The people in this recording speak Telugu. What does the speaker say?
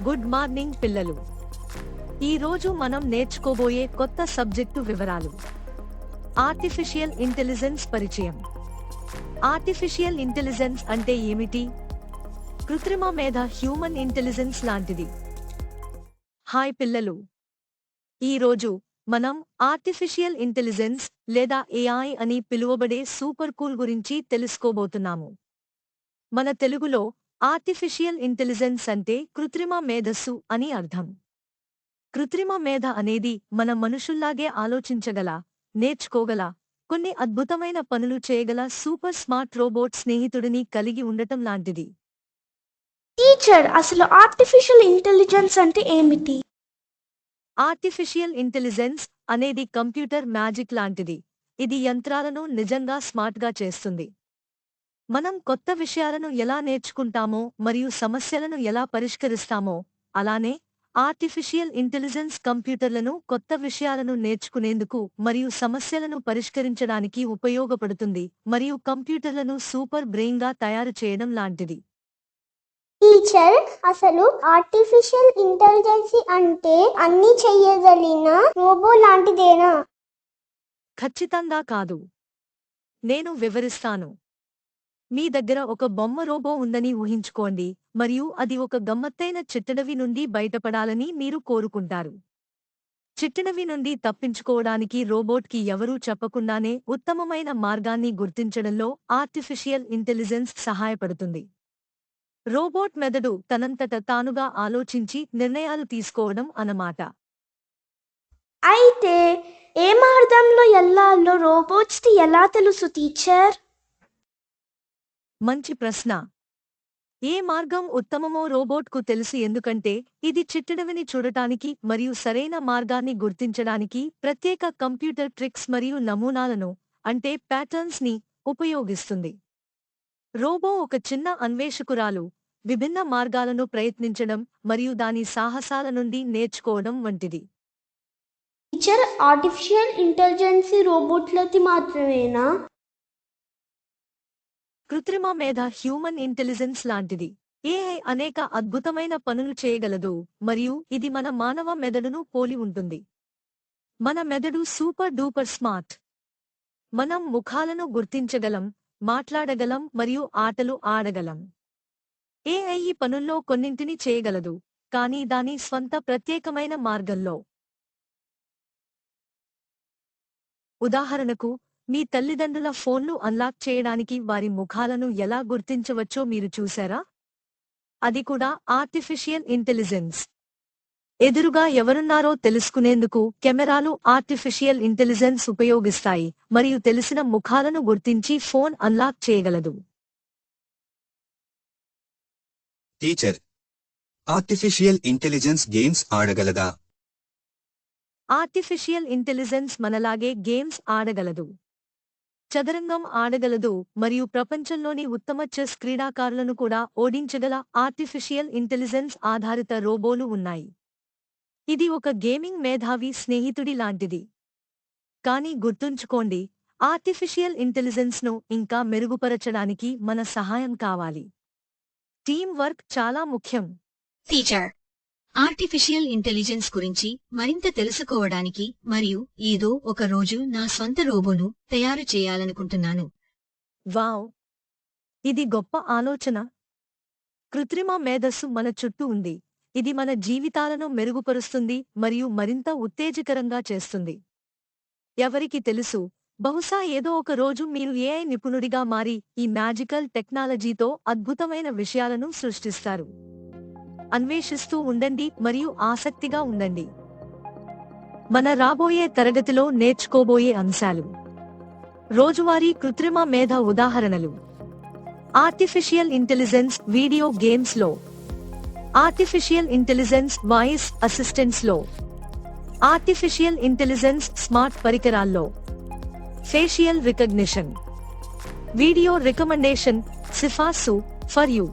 గుడ్ మార్నింగ్ పిల్లలు. ఈ రోజు మనం నేర్చుకోబోయే కొత్త సబ్జెక్టు వివరాలు. ఆర్టిఫిషియల్ ఇంటెలిజెన్స్ పరిచయం. ఆర్టిఫిషియల్ ఇంటెలిజెన్స్ అంటే ఏమిటి? కృత్రిమ మేధ హ్యూమన్ ఇంటెలిజెన్స్ లాంటిది. హాయ్ పిల్లలు, ఈ రోజు మనం ఆర్టిఫిషియల్ ఇంటెలిజెన్స్ లేదా ఏఐ అని పిలువబడే సూపర్ కూల్ గురించి తెలుసుకోబోతున్నాము. మన తెలుగులో ఆర్టిఫిషియల్ ఇంటెలిజెన్స్ అంటే కృత్రిమ మేధస్సు అని అర్థం. కృత్రిమ మేధ అనేది మన మనుషుల్లాగే ఆలోచించగల, నేర్చుకోగల, కొన్ని అద్భుతమైన పనులు చేయగల సూపర్ స్మార్ట్ రోబోట్ స్నేహితుడిని కలిగి ఉండటం లాంటిది. టీచర్, అసలు ఆర్టిఫిషియల్ ఇంటెలిజెన్స్ అంటే ఏమిటి? ఆర్టిఫిషియల్ ఇంటెలిజెన్స్ అనేది కంప్యూటర్ మ్యాజిక్ లాంటిది. ఇది యంత్రాలను నిజంగా స్మార్ట్గా చేస్తుంది. మనం కొత్త విషయాలను ఎలా నేర్చుకుంటామో మరియు సమస్యలను ఎలా పరిష్కరిస్తామో, అలానే ఆర్టిఫిషియల్ ఇంటెలిజెన్స్ కంప్యూటర్లను కొత్త విషయాలను నేర్చుకునేందుకు మరియు సమస్యలను పరిష్కరించడానికి ఉపయోగపడుతుంది మరియు కంప్యూటర్లను సూపర్ బ్రెయిన్గా తయారు చేయడం లాంటిది. టీచర్, అసలు ఆర్టిఫిషియల్ ఇంటెలిజెన్స్ అంటే అన్ని చెయ్యగలిగిన రోబో లాంటిదేనా? ఖచ్చితంగా కాదు. నేను వివరిస్తాను. మీ దగ్గర ఒక బొమ్మ రోబో ఉందని ఊహించుకోండి మరియు అది ఒక గమ్మత్తైన చిట్టడవి నుండి బయటపడాలని మీరు కోరుకుంటారు. చిట్టడవి నుండి తప్పించుకోవడానికి రోబోట్కి ఎవరూ చెప్పకుండానే ఉత్తమమైన మార్గాన్ని గుర్తించడంలో ఆర్టిఫిషియల్ ఇంటెలిజెన్స్ సహాయపడుతుంది. రోబోట్ మెదడు తనంతట తానుగా ఆలోచించి నిర్ణయాలు తీసుకోవడం అన్నమాట. అయితే ఏ మార్గంలో ఎల్లాలో రోబోట్స్ ఎలా తెలుసు టీచర్? మంచి ప్రశ్న. ఏ మార్గం ఉత్తమమో రోబోట్కు తెలుసు, ఎందుకంటే ఇది చిట్టడవిని చూడటానికి మరియు సరైన మార్గాన్ని గుర్తించడానికి ప్రత్యేక కంప్యూటర్ ట్రిక్స్ మరియు నమూనాలను, అంటే ప్యాటర్న్స్ ని ఉపయోగిస్తుంది. రోబో ఒక చిన్న అన్వేషకురాలు, విభిన్న మార్గాలను ప్రయత్నించడం మరియు దాని సాహసాల నుండి నేర్చుకోవడం వంటిది. టీచర్, ఆర్టిఫిషియల్ ఇంటెలిజెన్స్ రోబోట్లది మాత్రమేనా? కృత్రిమ మేధ హ్యూమన్ ఇంటెలిజెన్స్ లాంటిది. ఏఐ అనేక అద్భుతమైన పనులు చేయగలదు మరియు ఇది మన మానవ మెదడును పోలి ఉంటుంది. మన మెదడు సూపర్ డూపర్ స్మార్ట్. మనం ముఖాలను గుర్తించగలం, మాట్లాడగలం మరియు ఆటలు ఆడగలం. ఏఐ ఈ పనుల్లో కొన్నింటిని చేయగలదు, కానీ దాని స్వంత ప్రత్యేకమైన మార్గంలో. ఉదాహరణకు, మీ తల్లిదండ్రుల ఫోన్లు అన్లాక్ చేయడానికి వారి ముఖాలను ఎలా గుర్తించవచ్చో మీరు చూశారా? అది కూడా ఆర్టిఫిషియల్ ఇంటెలిజెన్స్. ఎదురుగా ఎవరున్నారో తెలుసుకునేందుకు కెమెరాలు ఆర్టిఫిషియల్ ఇంటెలిజెన్స్ ఉపయోగిస్తాయి మరియు తెలిసిన ముఖాలను గుర్తించి ఫోన్ అన్లాక్ చేయగలదు. టీచర్, ఆర్టిఫిషియల్ ఇంటెలిజెన్స్ గేమ్స్ ఆడగలదా? ఆర్టిఫిషియల్ ఇంటెలిజెన్స్ మనలాగే గేమ్స్ ఆడగలదు. చదరంగం ఆడగలదు మరియు ప్రపంచంలోని ఉత్తమ చెస్ క్రీడాకారులను కూడా ఓడించగల ఆర్టిఫిషియల్ ఇంటెలిజెన్స్ ఆధారిత రోబోలు ఉన్నాయి. ఇది ఒక గేమింగ్ మేధావి స్నేహితుడి లాంటిది. కానీ గుర్తుంచుకోండి, ఆర్టిఫిషియల్ ఇంటెలిజెన్స్ను ఇంకా మెరుగుపరచడానికి మన సహాయం కావాలి. టీమ్ వర్క్ చాలా ముఖ్యం. టీచర్, ఆర్టిఫిషియల్ ఇంటెలిజెన్స్ గురించి మరింత తెలుసుకోవడానికి మరియు ఏదో ఒక రోజు నా స్వంత రోబోను తయారు చేయాలనుకుంటున్నాను. వావ్, ఇది గొప్ప ఆలోచన. కృత్రిమ మేధస్సు మన చుట్టూ ఉంది. ఇది మన జీవితాలను మెరుగుపరుస్తుంది మరియు మరింత ఉత్తేజకరంగా చేస్తుంది. ఎవరికి తెలుసు, బహుశా ఏదో ఒక రోజు మీరు ఏఐ నిపుణుడిగా మారి ఈ మ్యాజికల్ టెక్నాలజీతో అద్భుతమైన విషయాలను సృష్టిస్తారు. అన్వేషిస్తూ ఉండండి మరియు ఆసక్తిగా ఉండండి. మన రాబోయే తరగతిలో నేర్చుకోబోయే అంశాలు: రోజువారీ కృత్రిమ మేధ ఉదాహరణలు, ఆర్టిఫిషియల్ ఇంటెలిజెన్స్ వీడియో గేమ్స్ లో, ఆర్టిఫిషియల్ ఇంటెలిజెన్స్ వాయిస్ అసిస్టెంట్స్ లో, ఆర్టిఫిషియల్ ఇంటెలిజెన్స్ స్మార్ట్ పరికరాల్లో, ఫేషియల్ రికగ్నిషన్, వీడియో రికమెండేషన్ సిఫార్సు ఫర్ యూ.